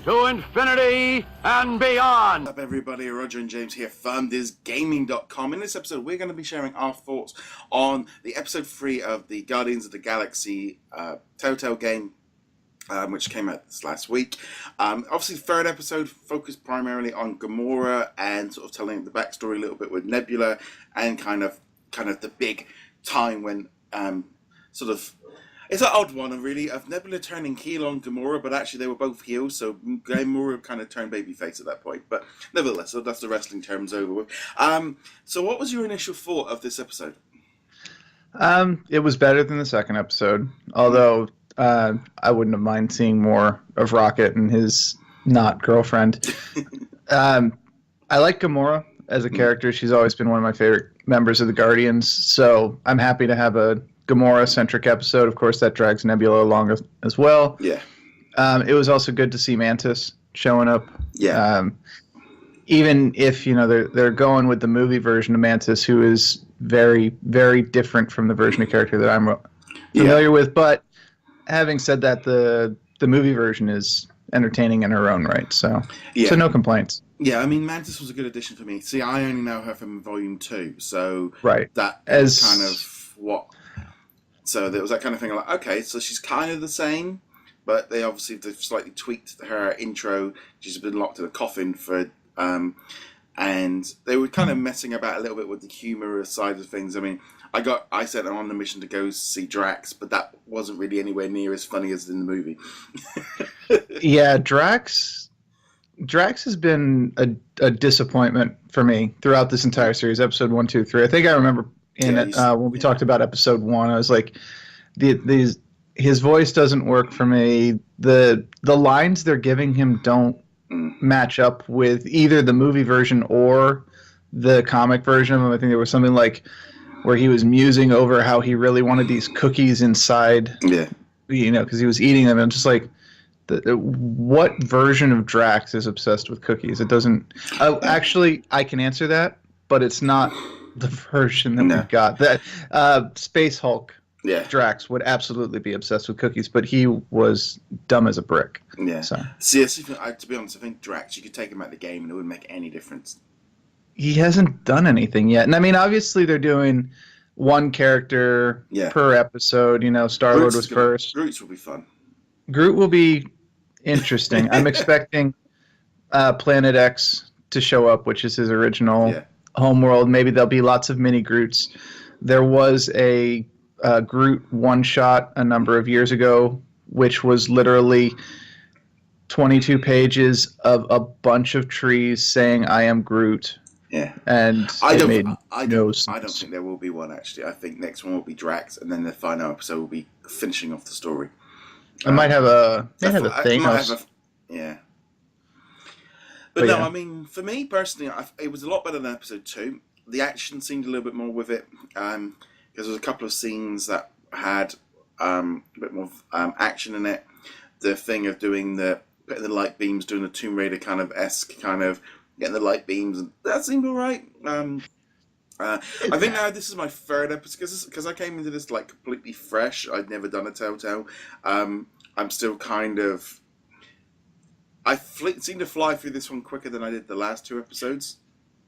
to infinity and beyond. What's up, everybody? Roger and James here from DisKingdom. In this episode, we're going to be sharing our thoughts on the episode 3 of the Guardians of the Galaxy Telltale game, which came out this last week. Obviously, the third episode focused primarily on Gamora and sort of telling the backstory a little bit with Nebula and kind of the big time when it's an odd one, really, of Nebula turning heel on Gamora, but actually they were both heels, so Gamora kind of turned babyface at that point. But nevertheless, so that's the wrestling terms over with. So what was your initial thought of this episode? It was better than the second episode, although I wouldn't have minded seeing more of Rocket and his not girlfriend. I like Gamora as a character. She's always been one of my favorite members of the Guardians, so I'm happy to have a Gamora-centric episode. Of course, that drags Nebula along as well. Yeah. It was also good to see Mantis showing up. Yeah. Even if, they're going with the movie version of Mantis, who is very, very different from the version of character that I'm familiar with. But having said that, the movie version is entertaining in her own right. So no complaints. Yeah, I mean, Mantis was a good addition for me. See, I only know her from Volume 2, so right. that is kind of what... So there was that kind of thing, like, okay, so she's kind of the same, but they've slightly tweaked her intro. She's been locked in a coffin for... and they were kind of messing about a little bit with the humorous side of things. I mean, I sent them on the mission to go see Drax, but that wasn't really anywhere near as funny as in the movie. Yeah, Drax has been a disappointment for me throughout this entire series, episode 1, 2, 3. I think I remember when we talked about episode 1, I was like, his voice doesn't work for me. The lines they're giving him don't match up with either the movie version or the comic version of him. I think there was something like where he was musing over how he really wanted these cookies inside. Yeah, because he was eating them. And I'm just like, what version of Drax is obsessed with cookies? It doesn't. Actually, I can answer that, but it's not the version that we've got. That Space Hulk. Yeah. Drax would absolutely be obsessed with cookies, but he was dumb as a brick. Yeah. So. See, to be honest, I think Drax, you could take him out of the game and it wouldn't make any difference. He hasn't done anything yet. And I mean, obviously they're doing one character per episode. Star-Lord was first. Groot will be fun. Groot will be interesting. I'm expecting Planet X to show up, which is his original homeworld. Maybe there'll be lots of mini Groots. There was a Groot one-shot a number of years ago, which was literally 22 pages of a bunch of trees saying, "I am Groot." Yeah. And I don't think there will be one, actually. I think next one will be Drax, and then the final episode will be finishing off the story. I might have a Thanos. Yeah. But no, I mean, for me personally, it was a lot better than episode 2. The action seemed a little bit more with it. Because there was a couple of scenes that had a bit more action in it. The thing of putting the light beams, doing the Tomb Raider kind of esque kind of getting the light beams, and that seemed alright. I think now this is my third episode because I came into this like completely fresh. I'd never done a Telltale. I'm still kind of. I seem to fly through this one quicker than I did the last 2 episodes.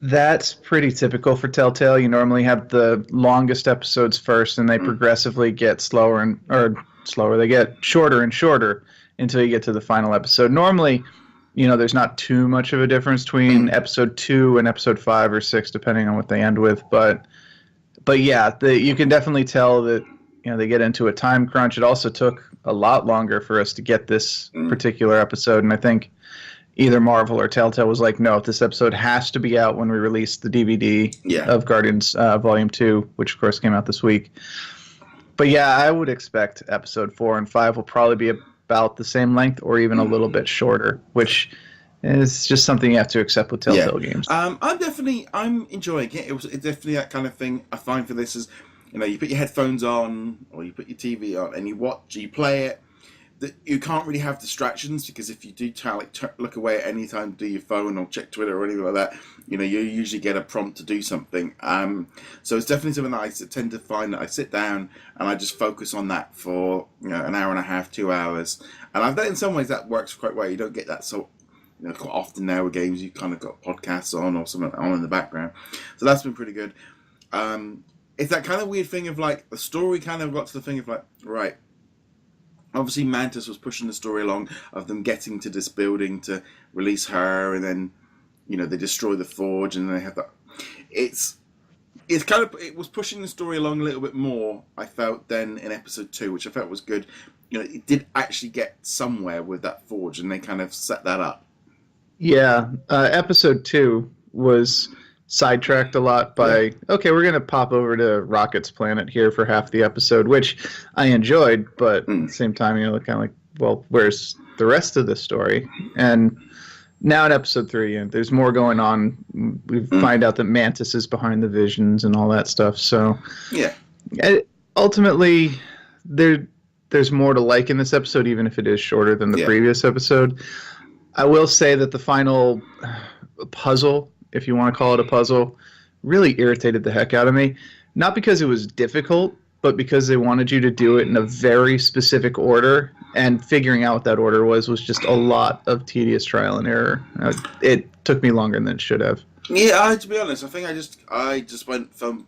That's pretty typical for Telltale. You normally have the longest episodes first, and they progressively get They get shorter and shorter until you get to the final episode. Normally, there's not too much of a difference between episode 2 and episode 5 or 6, depending on what they end with. But yeah, you can definitely tell that they get into a time crunch. It also took a lot longer for us to get this particular episode, and I think either Marvel or Telltale was like, no, this episode has to be out when we release the DVD of Guardians Volume 2, which of course came out this week. But yeah, I would expect episode 4 and 5 will probably be about the same length or even a little bit shorter, which is just something you have to accept with Telltale games. I'm enjoying it. It's definitely that kind of thing I find for this is, you put your headphones on or you put your TV on and you play it. you can't really have distractions, because if you do look away at any time, do your phone or check Twitter or anything like that, you usually get a prompt to do something. So it's definitely something that I tend to find that I sit down and I just focus on that for an hour and a half, 2 hours, and I've in some ways that works quite well. You don't get that so quite often now with games. You kind of got podcasts on or something on in the background, so that's been pretty good. It's that kind of weird thing of like the story kind of got to the thing of like, right. Obviously, Mantis was pushing the story along of them getting to this building to release her, and then, they destroy the forge, and they have that. It was pushing the story along a little bit more, I felt, than in episode 2, which I felt was good. It did actually get somewhere with that forge, and they kind of set that up. Yeah, episode 2 was sidetracked a lot by, okay, we're going to pop over to Rocket's planet here for half the episode, which I enjoyed, but at the same time, kind of like, well, where's the rest of the story? And now in episode 3, there's more going on. We find out that Mantis is behind the visions and all that stuff. So, ultimately, there's more to like in this episode, even if it is shorter than the previous episode. I will say that the final puzzle, if you want to call it a puzzle, really irritated the heck out of me. Not because it was difficult, but because they wanted you to do it in a very specific order, and figuring out what that order was just a lot of tedious trial and error. It took me longer than it should have. Yeah, to be honest, I think I just went from,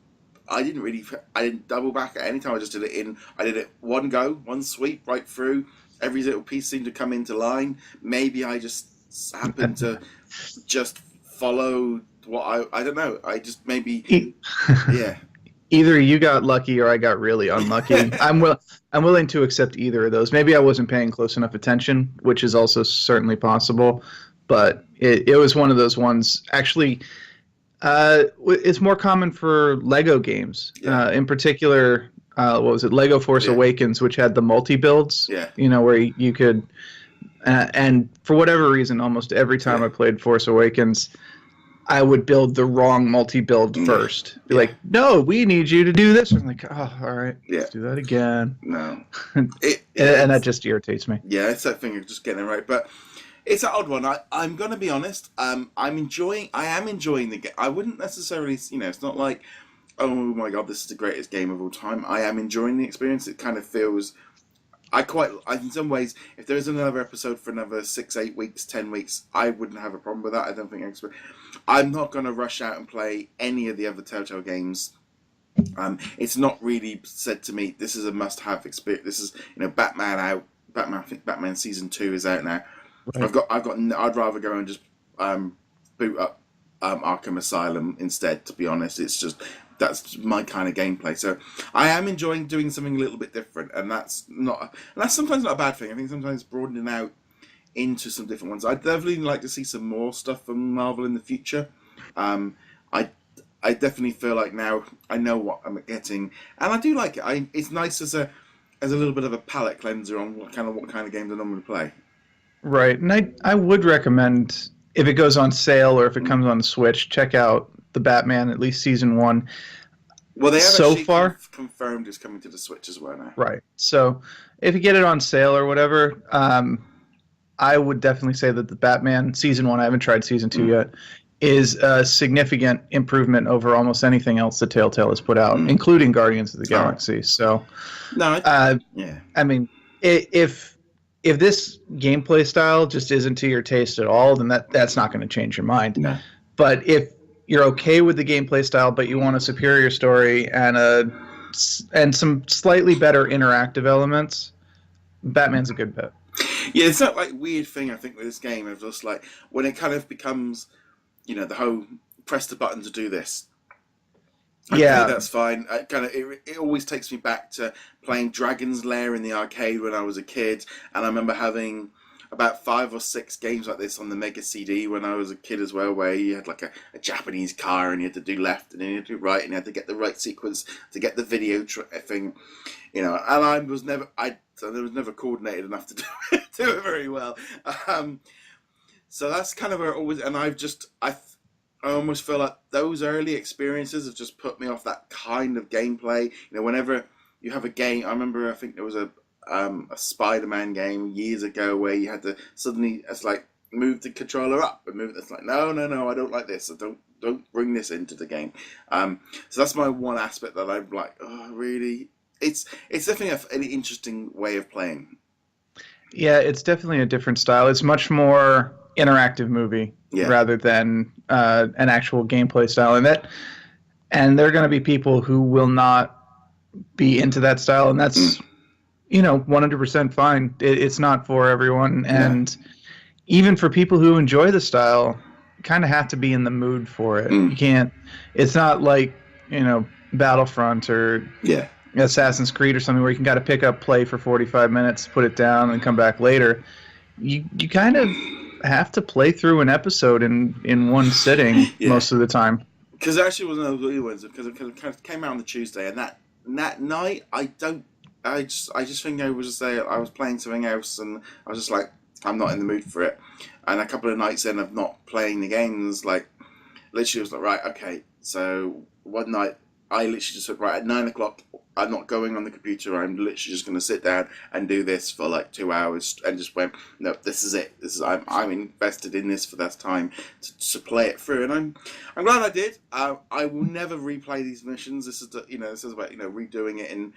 I didn't double back at any time. I did it one go, one sweep right through. Every little piece seemed to come into line. Maybe I just happened to just follow what I don't know. I just maybe Either you got lucky or I got really unlucky. I'm willing to accept either of those. Maybe I wasn't paying close enough attention, which is also certainly possible. But it was one of those ones. Actually, it's more common for Lego games. In particular, what was it? Lego Force Awakens, which had the multi-builds. Where you could. And for whatever reason, almost every time I played Force Awakens, I would build the wrong multi-build first. Be like, no, we need you to do this. I'm like, oh, all right, let's do that again. No. And that just irritates me. Yeah, it's that thing of just getting it right. But it's an odd one. I'm going to be honest. I am enjoying the game. I wouldn't necessarily, it's not like, oh my God, this is the greatest game of all time. I am enjoying the experience. It kind of feels... in some ways, if there is another episode for another 6, 8 weeks, 10 weeks, I wouldn't have a problem with that. I don't think I'm not going to rush out and play any of the other Telltale games. It's not really said to me, this is a must-have experience. This is, Batman out. I think Batman Season 2 is out now. Right. I'd rather go and just boot up Arkham Asylum instead, to be honest. That's my kind of gameplay. So I am enjoying doing something a little bit different, and that's sometimes not a bad thing. I think sometimes broadening out into some different ones. I'd definitely like to see some more stuff from Marvel in the future. I definitely feel like now I know what I'm getting, and I do like it. It's nice as a little bit of a palate cleanser on what kind of games I normally play. Right, and I would recommend, if it goes on sale or if it comes on the Switch, check out the Batman, at least Season 1. Well, they have so far confirmed it's coming to the Switch as well now. Right. So if you get it on sale or whatever, I would definitely say that the Batman Season 1, I haven't tried Season 2 yet, is a significant improvement over almost anything else that Telltale has put out, including Guardians of the Galaxy. Right. So, I mean, if this gameplay style just isn't to your taste at all, then that's not going to change your mind. No. But if you're okay with the gameplay style, but you want a superior story and some slightly better interactive elements, Batman's a good bet. Yeah, it's that weird thing I think with this game of just when it kind of becomes, the whole press the button to do this. That's fine. It always takes me back to playing Dragon's Lair in the arcade when I was a kid, and I remember having about 5 or 6 games like this on the Mega CD when I was a kid as well, where you had a Japanese car and you had to do left and then you had to do right and you had to get the right sequence to get the video thing, and I was never coordinated enough to do it very well. So that's kind of where it always, and I almost feel like those early experiences have just put me off that kind of gameplay. Whenever you have a game, I remember I think there was a Spider-Man game years ago where you had to suddenly move the controller up and move it. It's like no, I don't like this. I don't bring this into the game. So that's my one aspect that I'm like, oh, really? It's definitely an interesting way of playing. Yeah, it's definitely a different style. It's much more interactive movie rather than an actual gameplay style, and there are going to be people who will not be into that style, and that's 100% fine. It's not for everyone, and even for people who enjoy the style, you kind of have to be in the mood for it. You can't. It's not like Battlefront or Assassin's Creed or something where you can got to pick up, play for 45 minutes, put it down, and come back later. You kind of have to play through an episode in one sitting most of the time. Because it actually wasn't those early ones, because it kind of came out on the Tuesday, and that night I just think I was playing something else, and I was just like, I'm not in the mood for it. And a couple of nights in of not playing the games, like literally was like, right, okay. So one night I literally just said, right, at 9 o'clock, I'm not going on the computer. I'm literally just going to sit down and do this for like 2 hours, and just went, no, this is it. I'm invested in this for that time to play it through, and I'm glad I did. I will never replay these missions. This is about redoing it and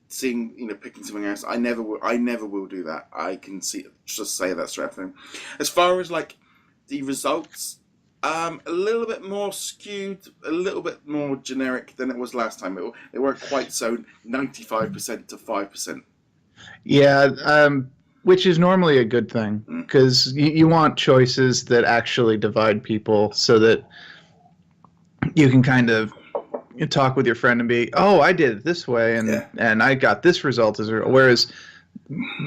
seeing picking something else. I never will do that. I can just say that straight thing. As far as like the results, a little bit more skewed, a little bit more generic than it was last time. They weren't quite so 95% to 5%. Yeah, which is normally a good thing, because you want choices that actually divide people, so that you can kind of talk with your friend and be, oh, I did it this way, and I got this result. Whereas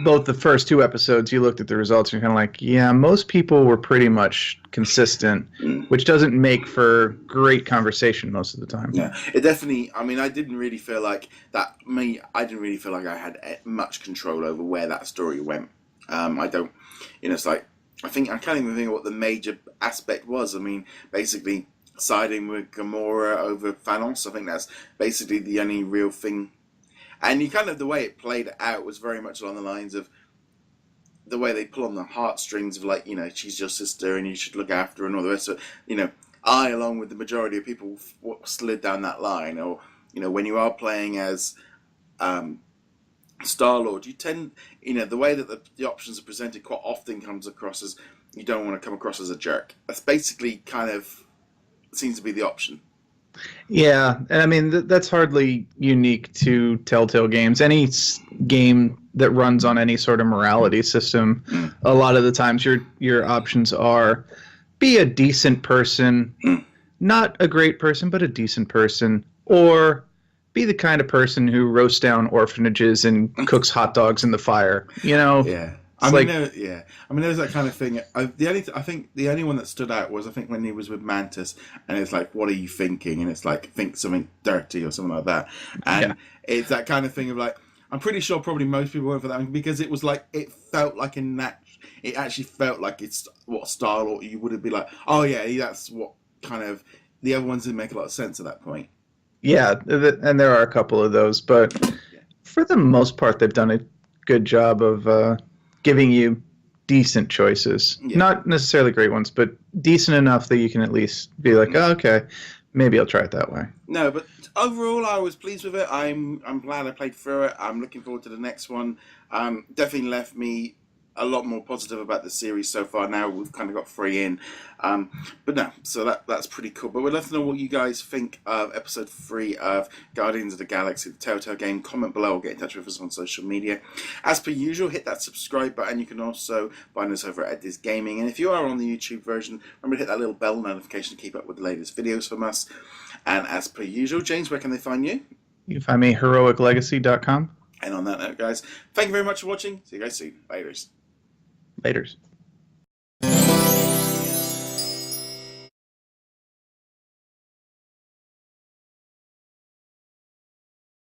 both the first two episodes, you looked at the results and you're kind of like, yeah, most people were pretty much consistent, which doesn't make for great conversation most of the time. Yeah, it definitely, I didn't really feel like that. I didn't really feel like I had much control over where that story went. I don't, it's like, I can't even think of what the major aspect was. Basically siding with Gamora over Thanos. I think that's basically the only real thing. And the way it played out was very much along the lines of the way they pull on the heartstrings of like, she's your sister and you should look after her and all the rest of it. I, along with the majority of people, slid down that line. Or, when you are playing as Star-Lord, you tend, the way that the options are presented quite often comes across as you don't want to come across as a jerk. That's basically seems to be the option. Yeah, and that's hardly unique to Telltale games. Any game that runs on any sort of morality system, a lot of the times your options are be a decent person, not a great person, but a decent person, or be the kind of person who roasts down orphanages and cooks hot dogs in the fire. Yeah. There's that kind of thing. I think the only one that stood out was when he was with Mantis, and it's like, what are you thinking? And it's like, think something dirty or something like that. And it's that kind of thing of like, I'm pretty sure probably most people went for that one because it was like, it felt like it actually felt like it's what Star-Lord you would have been like, oh yeah, that's what kind of, the other ones didn't make a lot of sense at that point. Yeah, and there are a couple of those, but for the most part, they've done a good job of giving you decent choices. Yeah. Not necessarily great ones, but decent enough that you can at least be like, oh, okay, maybe I'll try it that way. No, but overall, I was pleased with it. I'm glad I played through it. I'm looking forward to the next one. Definitely left me a lot more positive about the series so far. Now we've kind of got 3 in. But no, so that's pretty cool. But we'd love to know what you guys think of episode 3 of Guardians of the Galaxy, the Telltale game. Comment below or get in touch with us on social media. As per usual, hit that subscribe button. You can also find us over at DisKingdom. And if you are on the YouTube version, remember to hit that little bell notification to keep up with the latest videos from us. And as per usual, James, where can they find you? You can find me at heroiclegacy.com. And on that note, guys, thank you very much for watching. See you guys soon. Laters.